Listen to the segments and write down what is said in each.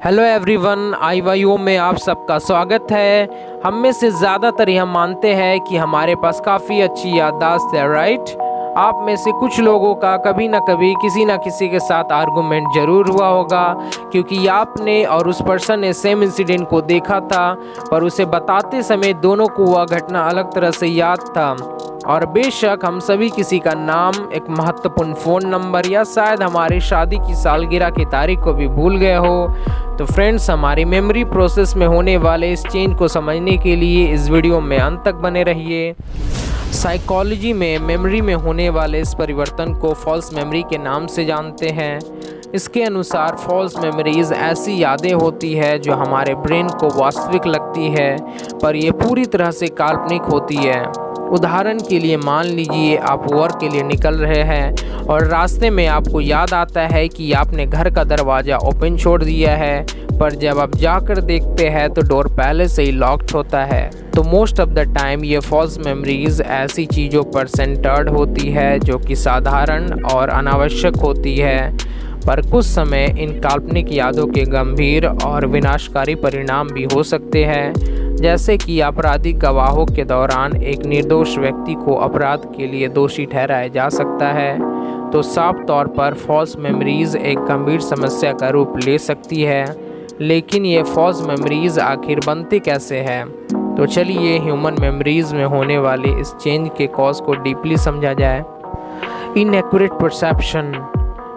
Hello everyone, IYO में आप सबका स्वागत है। हम में से ज़्यादातर यह मानते हैं कि हमारे पास काफ़ी अच्छी याददाश्त है, राइट। आप में से कुछ लोगों का कभी ना कभी किसी ना किसी के साथ आर्गुमेंट ज़रूर हुआ होगा, क्योंकि आपने और उस पर्सन ने सेम इंसिडेंट को देखा था, पर उसे बताते समय दोनों को वह घटना अलग तरह से याद था। और बेशक हम सभी किसी का नाम, एक महत्वपूर्ण फ़ोन नंबर या शायद हमारी शादी की सालगिरह की तारीख को भी भूल गए हो। तो फ्रेंड्स, हमारी मेमोरी प्रोसेस में होने वाले इस चेंज को समझने के लिए इस वीडियो में अंत तक बने रहिए। साइकोलॉजी में मेमोरी में होने वाले इस परिवर्तन को फॉल्स मेमोरी के नाम से जानते हैं। इसके अनुसार फॉल्स मेमोरीज ऐसी यादें होती है जो हमारे ब्रेन को वास्तविक लगती है, पर यह पूरी तरह से काल्पनिक होती है। उदाहरण के लिए मान लीजिए आप वर्क के लिए निकल रहे हैं और रास्ते में आपको याद आता है कि आपने घर का दरवाज़ा ओपन छोड़ दिया है, पर जब आप जाकर देखते हैं तो डोर पहले से ही लॉक्ड होता है। तो मोस्ट ऑफ द टाइम ये फॉल्स मेमोरीज ऐसी चीज़ों पर सेंटर्ड होती है जो कि साधारण और अनावश्यक होती है, पर कुछ समय इन काल्पनिक यादों के गंभीर और विनाशकारी परिणाम भी हो सकते हैं, जैसे कि आपराधिक गवाहों के दौरान एक निर्दोष व्यक्ति को अपराध के लिए दोषी ठहराया जा सकता है। तो साफ तौर पर फॉल्स मेमोरीज एक गंभीर समस्या का रूप ले सकती है, लेकिन ये फॉल्स मेमोरीज आखिर बनती कैसे हैं? तो चलिए ह्यूमन मेमोरीज में होने वाले इस चेंज के कॉज को डीपली समझा जाए। Inaccurate perception.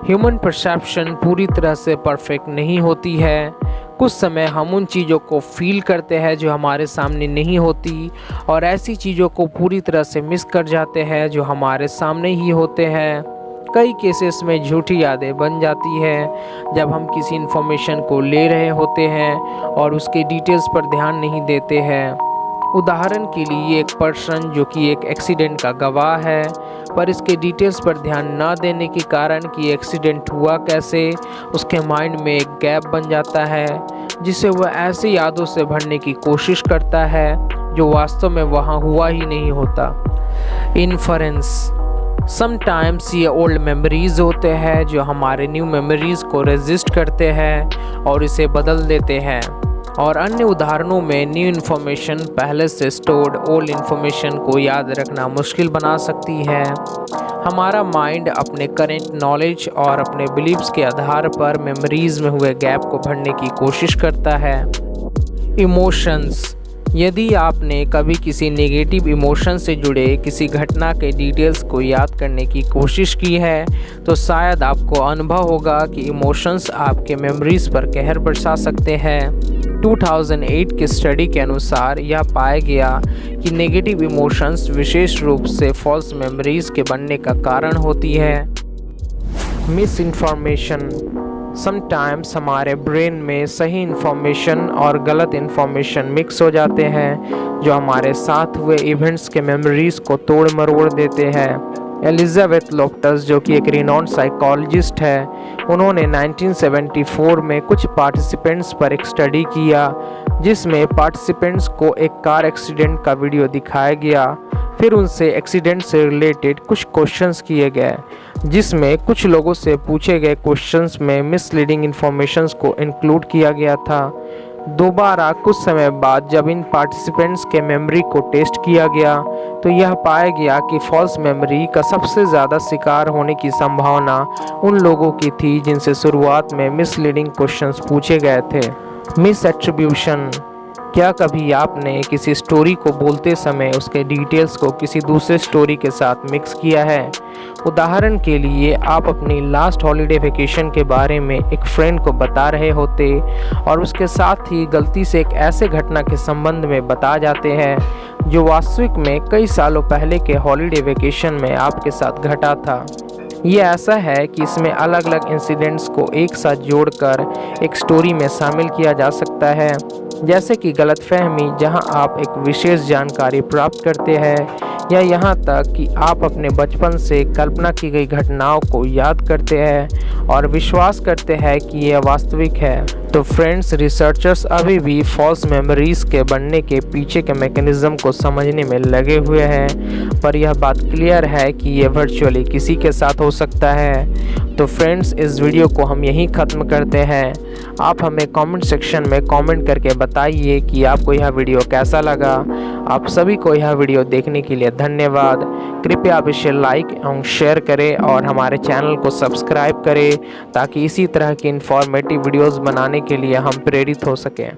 ह्यूमन परसेप्शन पूरी तरह से परफेक्ट नहीं होती है। कुछ समय हम उन चीज़ों को फील करते हैं जो हमारे सामने नहीं होती, और ऐसी चीज़ों को पूरी तरह से मिस कर जाते हैं जो हमारे सामने ही होते हैं। कई केसेस में झूठी यादें बन जाती है जब हम किसी इन्फॉर्मेशन को ले रहे होते हैं और उसके डिटेल्स पर ध्यान नहीं देते हैं। उदाहरण के लिए एक पर्सन जो कि एक एक्सीडेंट का गवाह है, पर इसके डिटेल्स पर ध्यान न देने के कारण कि एक्सीडेंट हुआ कैसे, उसके माइंड में एक गैप बन जाता है जिसे वह ऐसी यादों से भरने की कोशिश करता है जो वास्तव में वहाँ हुआ ही नहीं होता। इन्फरेंस। समटाइम्स ये ओल्ड मेमोरीज होते हैं जो हमारे न्यू मेमोरीज को रेजिस्ट करते हैं और इसे बदल देते हैं, और अन्य उदाहरणों में न्यू इन्फॉर्मेशन पहले से स्टोर्ड ओल्ड इन्फॉर्मेशन को याद रखना मुश्किल बना सकती है। हमारा माइंड अपने करेंट नॉलेज और अपने बिलीव्स के आधार पर मेमोरीज में हुए गैप को भरने की कोशिश करता है। इमोशंस। यदि आपने कभी किसी नेगेटिव इमोशन से जुड़े किसी घटना के डिटेल्स को याद करने की कोशिश की है, तो शायद आपको अनुभव होगा कि इमोशंस आपके मेमोरीज पर कहर बरसा सकते हैं। 2008 की स्टडी के अनुसार यह पाया गया कि नेगेटिव इमोशंस विशेष रूप से फॉल्स मेमोरीज के बनने का कारण होती है। Miss information. समटाइम्स हमारे ब्रेन में सही इन्फॉर्मेशन और गलत इन्फॉर्मेशन मिक्स हो जाते हैं जो हमारे साथ हुए इवेंट्स के मेमोरीज को तोड़ मरोड़ देते हैं। एलिजाबेथ लोफ्टस, जो कि एक रिनॉन्ड साइकोलॉजिस्ट है, उन्होंने 1974 में कुछ पार्टिसिपेंट्स पर एक स्टडी किया जिसमें पार्टिसिपेंट्स को एक कार एक्सीडेंट का वीडियो दिखाया गया। फिर उनसे एक्सीडेंट से रिलेटेड कुछ क्वेश्चंस किए गए, जिसमें कुछ लोगों से पूछे गए क्वेश्चंस में मिसलीडिंग इन्फॉर्मेशंस को इंक्लूड किया गया था। दोबारा कुछ समय बाद जब इन पार्टिसिपेंट्स के मेमोरी को टेस्ट किया गया तो यह पाया गया कि फॉल्स मेमोरी का सबसे ज़्यादा शिकार होने की संभावना उन लोगों की थी जिनसे शुरुआत में मिसलीडिंग क्वेश्चंस पूछे गए थे। Miss attribution. क्या कभी आपने किसी स्टोरी को बोलते समय उसके डिटेल्स को किसी दूसरे स्टोरी के साथ मिक्स किया है? उदाहरण के लिए आप अपनी लास्ट हॉलीडे वेकेशन के बारे में एक फ्रेंड को बता रहे होते और उसके साथ ही गलती से एक ऐसे घटना के संबंध में बता जाते हैं जो वास्तविक में कई सालों पहले के हॉलीडे वेकेशन में आपके साथ घटा था। ये ऐसा है कि इसमें अलग अलग इंसिडेंट्स को एक साथ जोड़कर एक स्टोरी में शामिल किया जा सकता है, जैसे कि गलतफहमी जहां आप एक विशेष जानकारी प्राप्त करते हैं, या यहाँ तक कि आप अपने बचपन से कल्पना की गई घटनाओं को याद करते हैं और विश्वास करते हैं कि यह वास्तविक है। तो फ्रेंड्स, रिसर्चर्स अभी भी फॉल्स मेमोरीज के बनने के पीछे के मैकेनिज्म को समझने में लगे हुए हैं, पर यह बात क्लियर है कि ये वर्चुअली किसी के साथ हो सकता है। तो फ्रेंड्स, इस वीडियो को हम यहीं ख़त्म करते हैं। आप हमें कमेंट सेक्शन में कमेंट करके बताइए कि आपको यह वीडियो कैसा लगा। आप सभी को यह वीडियो देखने के लिए धन्यवाद। कृपया आप इसे लाइक एवं शेयर करें और हमारे चैनल को सब्सक्राइब करें ताकि इसी तरह की इन्फॉर्मेटिव वीडियोस बनाने के लिए हम प्रेरित हो सकें।